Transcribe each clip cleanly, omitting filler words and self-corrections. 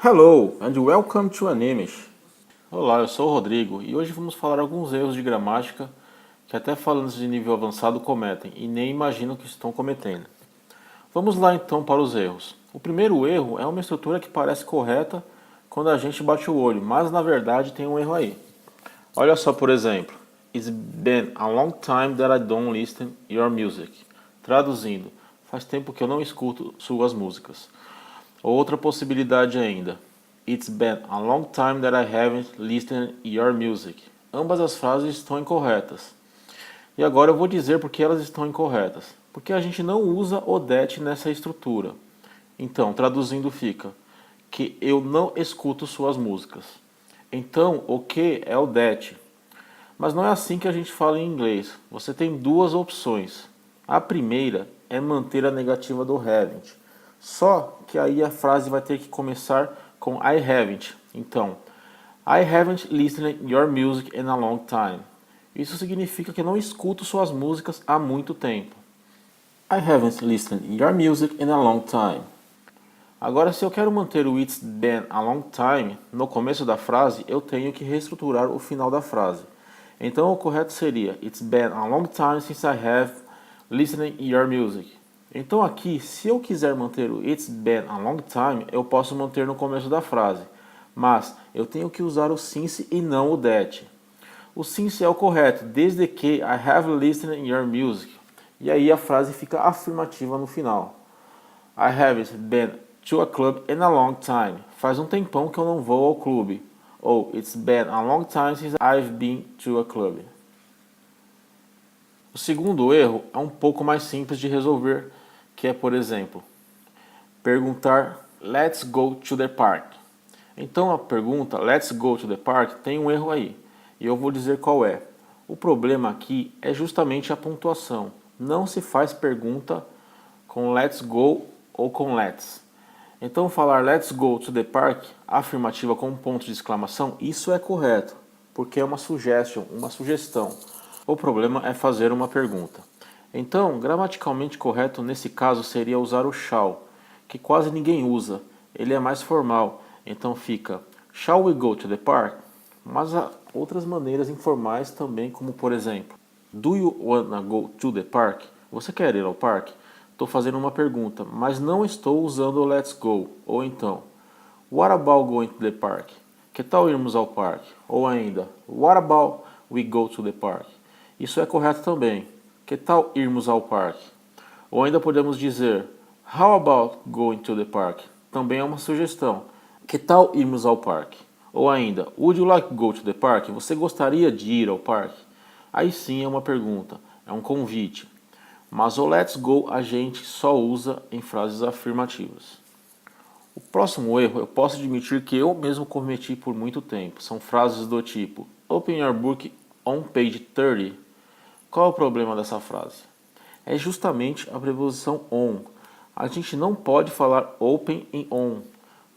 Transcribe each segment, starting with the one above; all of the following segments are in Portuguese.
Hello and welcome to Animish. Olá, eu sou o Rodrigo e hoje vamos falar alguns erros de gramática que até falantes de nível avançado cometem e nem imaginam que estão cometendo. Vamos lá então para os erros. O primeiro erro é uma estrutura que parece correta quando a gente bate o olho, mas na verdade tem um erro aí. Olha só, por exemplo, It's been a long time that I don't listen your music. Traduzindo, faz tempo que eu não escuto suas músicas. Outra possibilidade ainda. It's been a long time that I haven't listened your music. Ambas as frases estão incorretas. E agora eu vou dizer por que elas estão incorretas. Porque a gente não usa o that nessa estrutura. Então, traduzindo fica que eu não escuto suas músicas. Então, o que é o that? Mas não é assim que a gente fala em inglês. Você tem duas opções. A primeira é manter a negativa do haven't. Só que aí a frase vai ter que começar com I haven't. Então, I haven't listened your music in a long time. Isso significa que eu não escuto suas músicas há muito tempo. I haven't listened your music in a long time. Agora, se eu quero manter o it's been a long time no começo da frase, eu tenho que reestruturar o final da frase. Então, o correto seria It's been a long time since I have listened your music. Então aqui, se eu quiser manter o It's been a long time, eu posso manter no começo da frase. Mas eu tenho que usar o since e não o that. O since é o correto, desde que I have listened your music. E aí a frase fica afirmativa no final. I haven't been to a club in a long time. Faz um tempão que eu não vou ao clube. Ou It's been a long time since I've been to a club. O segundo erro é um pouco mais simples de resolver, que é, por exemplo, perguntar Let's go to the park. Então a pergunta Let's go to the park tem um erro aí, e eu vou dizer qual é. O problema aqui é justamente a pontuação. Não se faz pergunta com Let's go ou com Let's. Então falar Let's go to the park, afirmativa com um ponto de exclamação, isso é correto, porque é uma sugestão. O problema é fazer uma pergunta. Então, gramaticalmente correto nesse caso seria usar o shall, que quase ninguém usa. Ele é mais formal, então fica Shall we go to the park? Mas há outras maneiras informais também, como por exemplo, Do you wanna go to the park? Você quer ir ao parque? Estou fazendo uma pergunta, mas não estou usando o let's go. Ou então, What about going to the park? Que tal irmos ao parque? Ou ainda, What about we go to the park? Isso é correto também. Que tal irmos ao parque? Ou ainda podemos dizer, How about going to the park? Também é uma sugestão. Que tal irmos ao parque? Ou ainda, Would you like to go to the park? Você gostaria de ir ao parque? Aí sim é uma pergunta, é um convite. Mas o let's go a gente só usa em frases afirmativas. O próximo erro eu posso admitir que eu mesmo cometi por muito tempo. São frases do tipo Open your book on page 30. Qual é o problema dessa frase? É justamente a preposição on. A gente não pode falar open em on.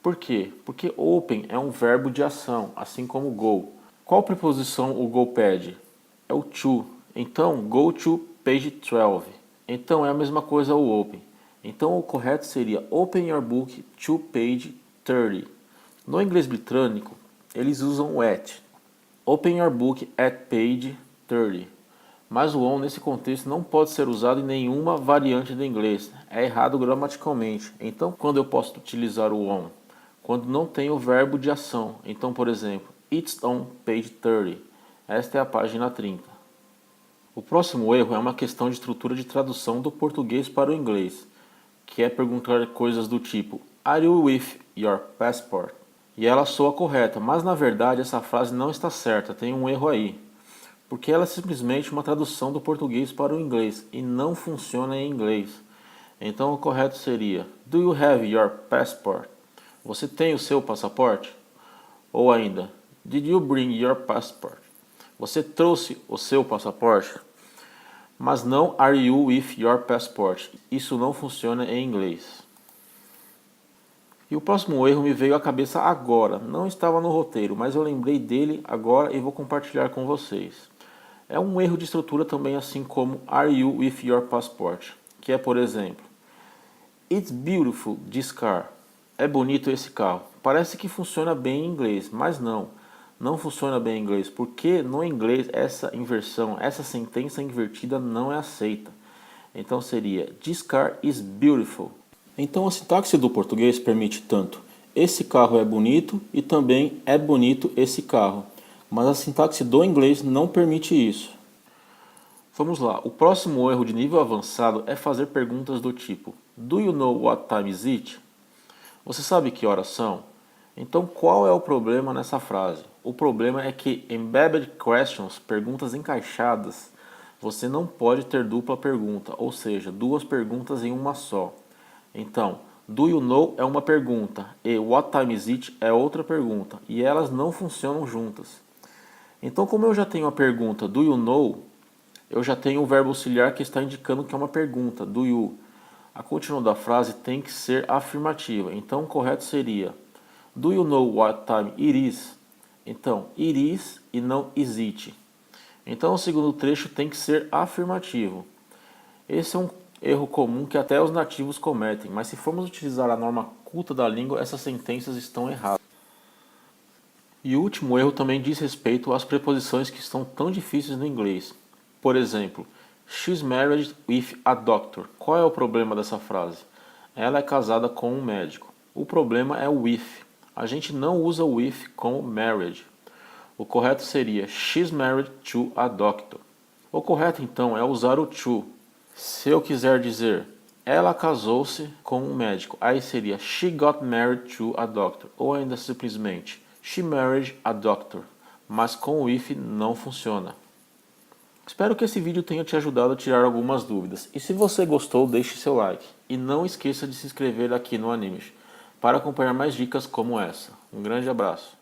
Por quê? Porque open é um verbo de ação, assim como go. Qual preposição o go pede? É o to. Então, go to page 12. Então é a mesma coisa o open. Então o correto seria Open your book to page 30. No inglês britânico, eles usam o at. Open your book at page 30. Mas o on nesse contexto não pode ser usado em nenhuma variante do inglês. É errado gramaticalmente. Então quando eu posso utilizar o on? Quando não tem o verbo de ação. Então, por exemplo, It's on page 30. Esta é a página 30. O próximo erro é uma questão de estrutura de tradução do português para o inglês, que é perguntar coisas do tipo Are you with your passport? E ela soa correta, mas na verdade essa frase não está certa, tem um erro aí. Porque ela é simplesmente uma tradução do português para o inglês e não funciona em inglês. Então o correto seria Do you have your passport? Você tem o seu passaporte? Ou ainda Did you bring your passport? Você trouxe o seu passaporte? Mas não Are you with your passport? Isso não funciona em inglês. E o próximo erro me veio à cabeça agora. Não estava no roteiro, mas eu lembrei dele agora e vou compartilhar com vocês. É um erro de estrutura também, assim como Are you with your passport? Que é, por exemplo, It's beautiful, this car. é bonito esse carro. Parece que funciona bem em inglês, mas não funciona bem em inglês, porque no inglês essa inversão, essa sentença invertida não é aceita. Então seria This car is beautiful. Então a sintaxe do português permite tanto esse carro é bonito e também é bonito esse carro. Mas a sintaxe do inglês não permite isso. Vamos lá, o próximo erro de nível avançado é fazer perguntas do tipo Do you know what time is it? Você sabe que horas são? Então qual é o problema nessa frase? O problema é que embedded questions, perguntas encaixadas, você não pode ter dupla pergunta, ou seja, duas perguntas em uma só. Então, do you know é uma pergunta e what time is it é outra pergunta, e elas não funcionam juntas. Então, como eu já tenho a pergunta do you know, eu já tenho o verbo auxiliar que está indicando que é uma pergunta, do you. A continuação da frase tem que ser afirmativa, então o correto seria Do you know what time it is? Então, it is e não is it. Então o segundo trecho tem que ser afirmativo. Esse é um erro comum que até os nativos cometem, mas se formos utilizar a norma culta da língua, essas sentenças estão erradas. E o último erro também diz respeito às preposições que estão tão difíceis no inglês. Por exemplo, She's married with a doctor. Qual é o problema dessa frase? Ela é casada com um médico. O problema é o with. A gente não usa o with como married. O correto seria She's married to a doctor. O correto então é usar o to. Se eu quiser dizer ela casou-se com um médico, aí seria She got married to a doctor. Ou ainda simplesmente She married a doctor. Mas com o with não funciona. Espero que esse vídeo tenha te ajudado a tirar algumas dúvidas. E se você gostou, deixe seu like. E não esqueça de se inscrever aqui no Animes para acompanhar mais dicas como essa. Um grande abraço.